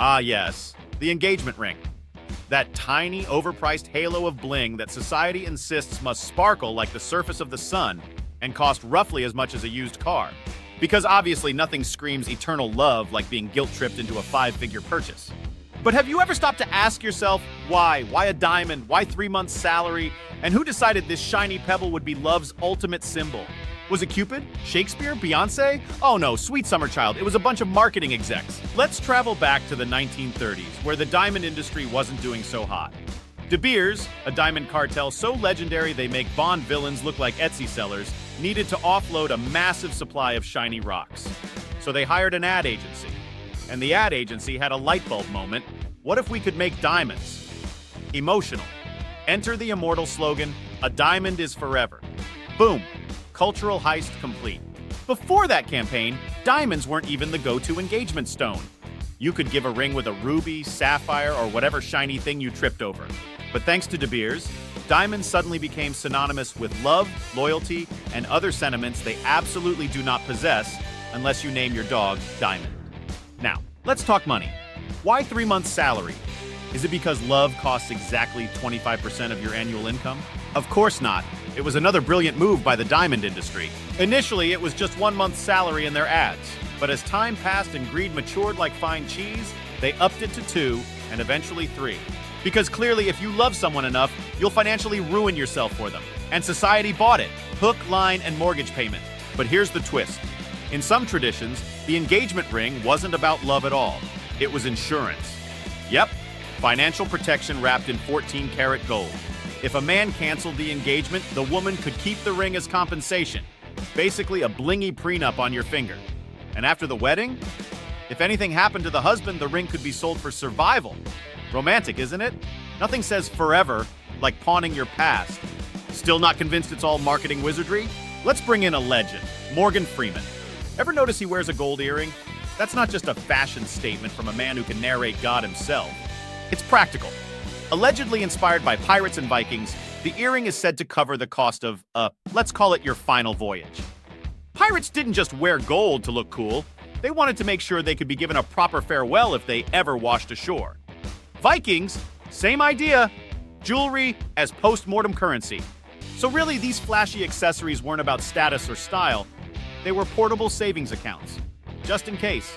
Ah, yes, the engagement ring. That tiny, overpriced halo of bling that society insists must sparkle like the surface of the sun and cost roughly as much as a used car. Because obviously nothing screams eternal love like being guilt-tripped into a five-figure purchase. But have you ever stopped to ask yourself, why? Why a diamond? Why 3 months' salary? And who decided this shiny pebble would be love's ultimate symbol? Was it Cupid? Shakespeare? Beyonce? Oh no, sweet summer child. It was a bunch of marketing execs. Let's travel back to the 1930s, where the diamond industry wasn't doing so hot. De Beers, a diamond cartel so legendary they make Bond villains look like Etsy sellers, needed to offload a massive supply of shiny rocks. So they hired an ad agency. And the ad agency had a light bulb moment. What if we could make diamonds emotional? Enter the immortal slogan, "A diamond is forever." Boom. Cultural heist complete. Before that campaign, diamonds weren't even the go-to engagement stone. You could give a ring with a ruby, sapphire, or whatever shiny thing you tripped over. But thanks to De Beers, diamonds suddenly became synonymous with love, loyalty, and other sentiments they absolutely do not possess unless you name your dog Diamond. Now, let's talk money. Why 3 months' salary? Is it because love costs exactly 25% of your annual income? Of course not. It was another brilliant move by the diamond industry. Initially, it was just 1 month's salary in their ads. But as time passed and greed matured like fine cheese, they upped it to 2 and eventually 3. Because clearly, if you love someone enough, you'll financially ruin yourself for them. And society bought it. Hook, line, and mortgage payment. But here's the twist. In some traditions, the engagement ring wasn't about love at all. It was insurance. Yep, financial protection wrapped in 14-karat gold. If a man canceled the engagement, the woman could keep the ring as compensation. Basically a blingy prenup on your finger. And after the wedding, if anything happened to the husband, the ring could be sold for survival. Romantic, isn't it? Nothing says forever like pawning your past. Still not convinced it's all marketing wizardry? Let's bring in a legend, Morgan Freeman. Ever notice he wears a gold earring? That's not just a fashion statement from a man who can narrate God himself. It's practical. Allegedly inspired by pirates and Vikings, the earring is said to cover the cost of, let's call it your final voyage. Pirates didn't just wear gold to look cool. They wanted to make sure they could be given a proper farewell if they ever washed ashore. Vikings, same idea. Jewelry as post-mortem currency. So really, these flashy accessories weren't about status or style. They were portable savings accounts, just in case.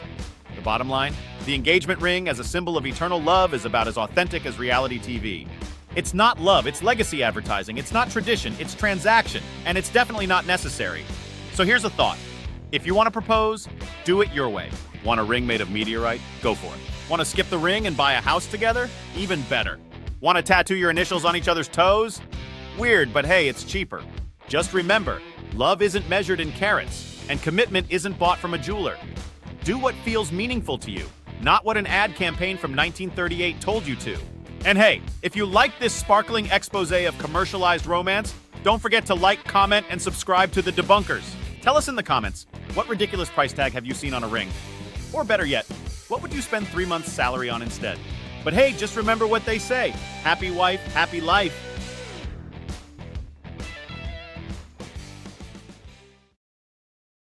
The bottom line, the engagement ring as a symbol of eternal love is about as authentic as reality TV. It's not love, it's legacy advertising. It's not tradition, it's transaction. And it's definitely not necessary. So here's a thought. If you want to propose, do it your way. Want a ring made of meteorite? Go for it. Want to skip the ring and buy a house together? Even better. Want to tattoo your initials on each other's toes? Weird, but hey, it's cheaper. Just remember, love isn't measured in carats, and commitment isn't bought from a jeweler. Do what feels meaningful to you, not what an ad campaign from 1938 told you to. And hey, if you like this sparkling expose of commercialized romance, don't forget to like, comment, and subscribe to The Debunkers. Tell us in the comments, what ridiculous price tag have you seen on a ring? Or better yet, what would you spend 3 months' salary on instead? But hey, just remember what they say. Happy wife, happy life.